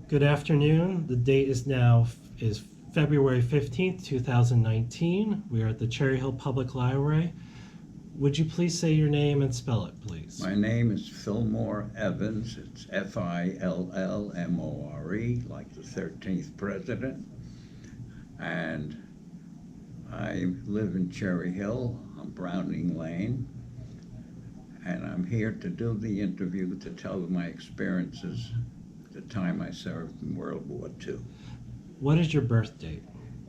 Good afternoon. The date is February 15th, 2019. We are at the Cherry Hill Public Library. Would you please say your name and spell it, please? My name is Fillmore Evans. It's Fillmore, like the 13th president. And I live in Cherry Hill on Browning Lane. And I'm here to do the interview to tell my experiences the time I served in World War II. What is your birth date?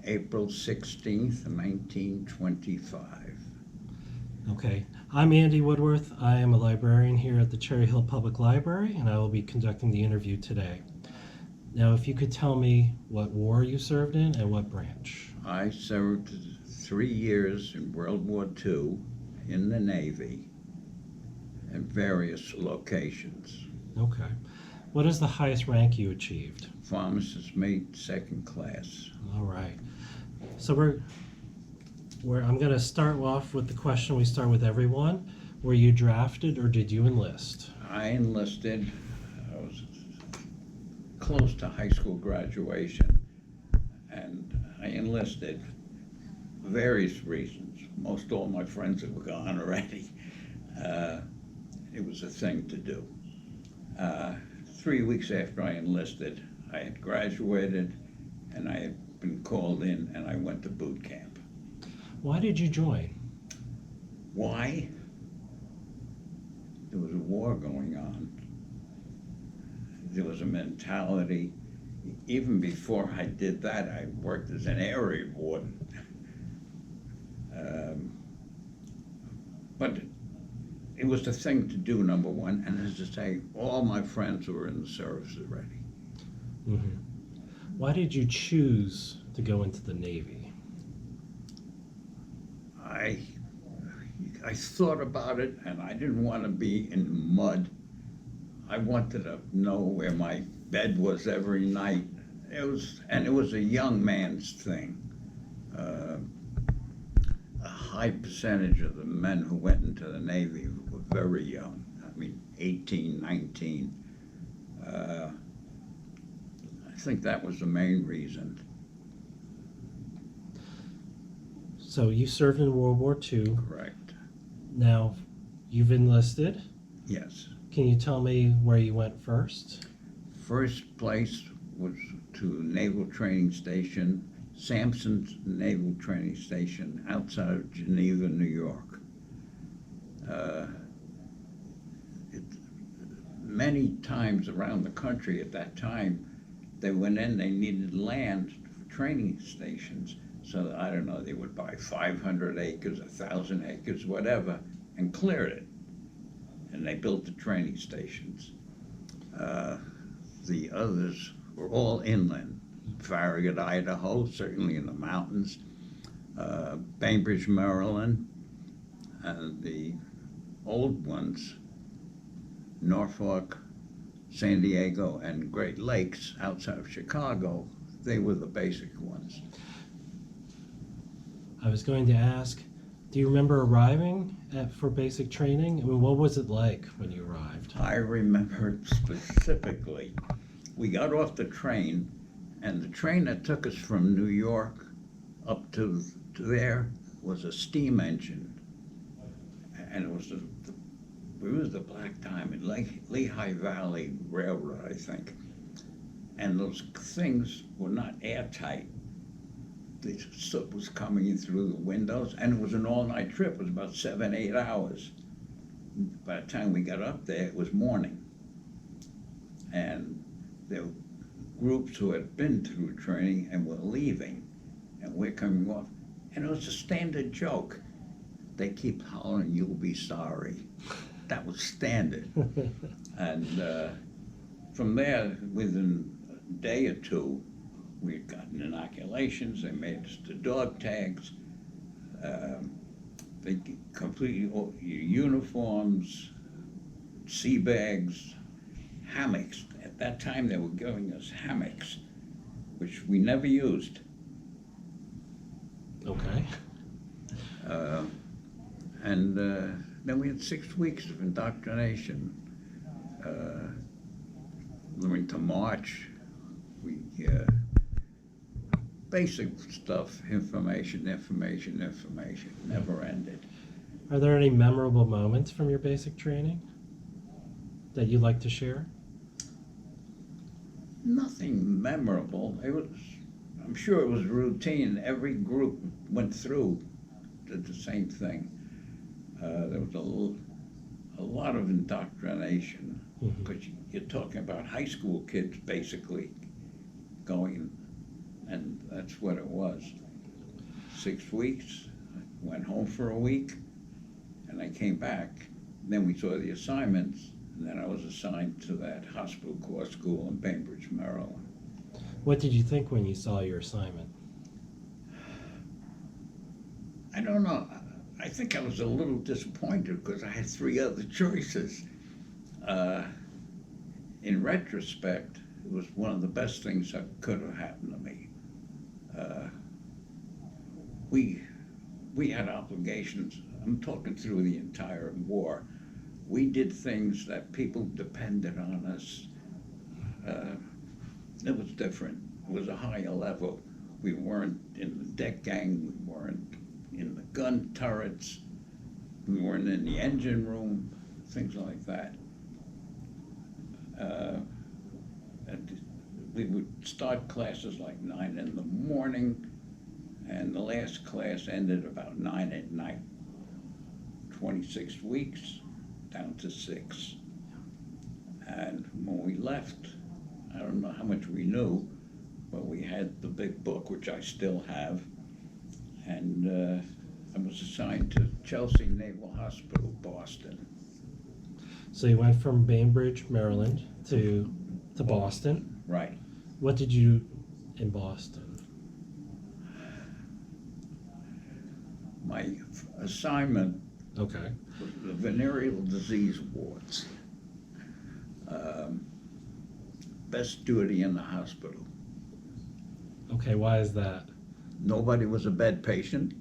April 16th, 1925. Okay. I'm Andy Woodworth. I am a librarian here at the Cherry Hill Public Library, and I will be conducting the interview today. Now, if you could tell me what war you served in and what branch. I served 3 years in World War II in the Navy in various locations. Okay. What is the highest rank you achieved? Pharmacist mate, 2nd class. All right. So I'm going to start off with the question we start with everyone. Were you drafted or did you enlist? I enlisted. I was close to high school graduation, and I enlisted for various reasons. Most all my friends were gone already. It was a thing to do. 3 weeks after I enlisted, I had graduated, and I had been called in, and I went to boot camp. Why did you join? Why? There was a war going on. There was a mentality. Even before I did that, I worked as an area warden. But it was the thing to do, number one, and as I say, all my friends were in the service already. Mm-hmm. Why did you choose to go into the Navy? I thought about it, and I didn't want to be in mud. I wanted to know where my bed was every night. It was a young man's thing. A high percentage of the men who went into the Navy were very young. I mean, 18, 19. I think that was the main reason. So you served in World War II. Correct. Now, you've enlisted. Yes. Can you tell me where you went first? First place was to Naval Training Station, Sampson's Naval Training Station outside of Geneva, New York. Many times around the country at that time, they went in, they needed land for training stations. So, I don't know, they would buy 500 acres, 1,000 acres, whatever, and clear it. And they built the training stations. The others were all inland. Farragut, Idaho, certainly in the mountains. Bainbridge, Maryland. And the old ones, Norfolk, San Diego, and Great Lakes outside of Chicago, they were the basic ones. I was going to ask, do you remember arriving for basic training? I mean, what was it like when you arrived? I remember specifically, we got off the train, and the train that took us from New York up to there was a steam engine. And it was the Black Diamond, Lehigh Valley Railroad, I think. And those things were not airtight. The soot was coming in through the windows, and it was an all-night trip. It was about 7, 8 hours. By the time we got up there, it was morning. And there were groups who had been through training and were leaving, and we're coming off. And it was a standard joke. They keep hollering, "You'll be sorry." That was standard. And from there, within a day or two, we had gotten inoculations. They made us the dog tags. They completely, your uniforms, sea bags, hammocks. At that time, they were giving us hammocks, which we never used. Okay. And then we had 6 weeks of indoctrination, learning to march, We basic stuff, information, never ended. Are there any memorable moments from your basic training that you'd like to share? Nothing memorable. I'm sure it was routine. Every group went through, did the same thing. There was a lot of indoctrination, because you're talking about high school kids basically going, and that's what it was. 6 weeks, went home for a week, and I came back. Then we saw the assignments, and then I was assigned to that hospital corps school in Bainbridge, Maryland. What did you think when you saw your assignment? I don't know. I think I was a little disappointed because I had 3 other choices. In retrospect, it was one of the best things that could have happened to me. We had obligations. I'm talking through the entire war. We did things that people depended on us. It was different. It was a higher level. We weren't in the deck gang. We weren't in the gun turrets. We weren't in the engine room, things like that. And we would start classes like 9 in the morning, and the last class ended about 9 at night. 26 weeks, down to 6. And when we left, I don't know how much we knew, but we had the big book, which I still have, and I was assigned to Chelsea Naval Hospital, Boston. So you went from Bainbridge, Maryland to Boston. Right. What did you in Boston? My assignment Okay. was the venereal disease wards. Best duty in the hospital. Okay, why is that? Nobody was a bed patient,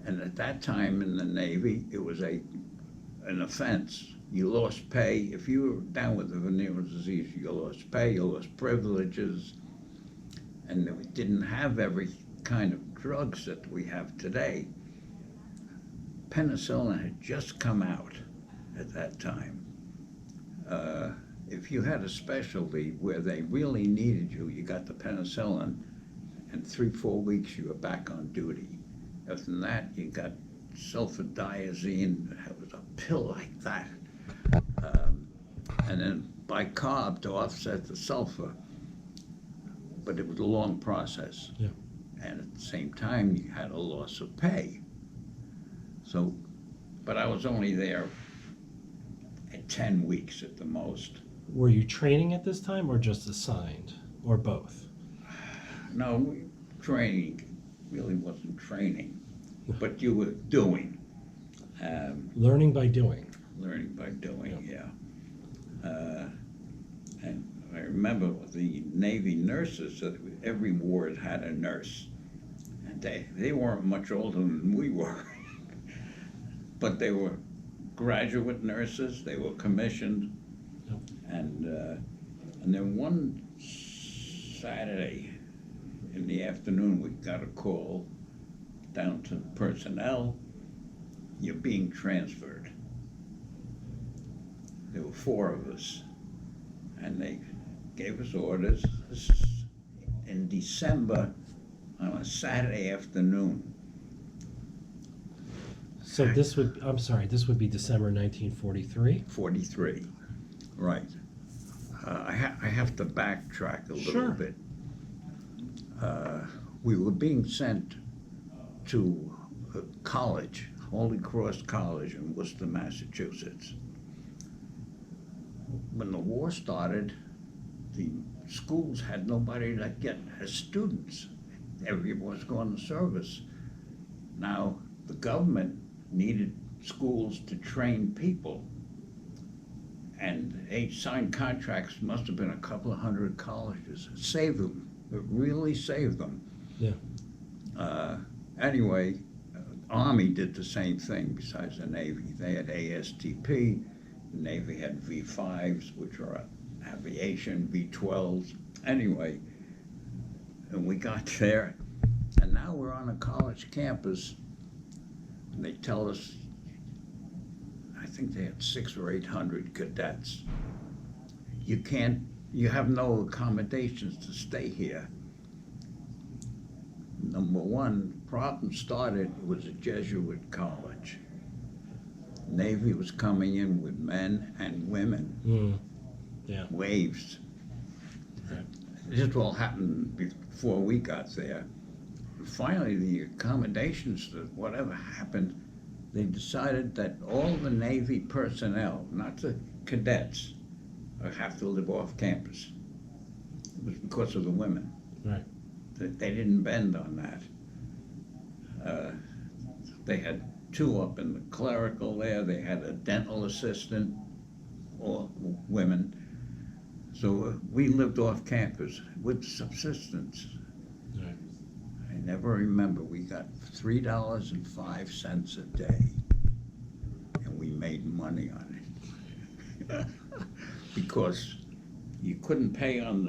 and at that time in the Navy, it was an offense. You lost pay. If you were down with the venereal disease, you lost pay, you lost privileges, and we didn't have every kind of drugs that we have today. Penicillin had just come out at that time. If you had a specialty where they really needed you, you got the penicillin, and 3-4 weeks you were back on duty. Other than that, you got sulfadiazine. It was a pill like that. And then bicarb to offset the sulfur. But it was a long process. Yeah. And at the same time, you had a loss of pay. So, but I was only there at 10 weeks at the most. Were you training at this time or just assigned? Or both? No, training really wasn't training, but you were doing. Learning by doing. Learning by doing, yeah. And I remember the Navy nurses, every ward had a nurse. And they weren't much older than we were. But they were graduate nurses, they were commissioned. Yep. And then one Saturday in the afternoon, we got a call down to personnel, you're being transferred. There were 4 of us, and they gave us orders. This is in December on a Saturday afternoon. So this would be December 1943? 43, right. I have to backtrack a little Sure. bit. We were being sent to a college, Holy Cross College in Worcester, Massachusetts. When the war started, the schools had nobody to get as students. Everyone was going to service. Now, the government needed schools to train people. And they signed contracts, must have been a couple of hundred colleges. It saved them. It really saved them. Yeah. Anyway, Army did the same thing besides the Navy. They had ASTP, the Navy had V5s, which are aviation, V-12s. Anyway, and we got there, and now we're on a college campus, and they tell us, I think they had 600 or 800 cadets. You have no accommodations to stay here. Number one, problem started, it was a Jesuit college. Navy was coming in with men and women. Yeah. Waves. Right. This all happened before we got there. Finally, the accommodations, whatever happened, they decided that all the Navy personnel, not the cadets, have to live off campus. It was because of the women. Right. They didn't bend on that. They had two up in the clerical there. They had a dental assistant, all women. So we lived off campus with subsistence. Right. I never remember, we got $3.05 a day, and we made money on it. Because you couldn't pay on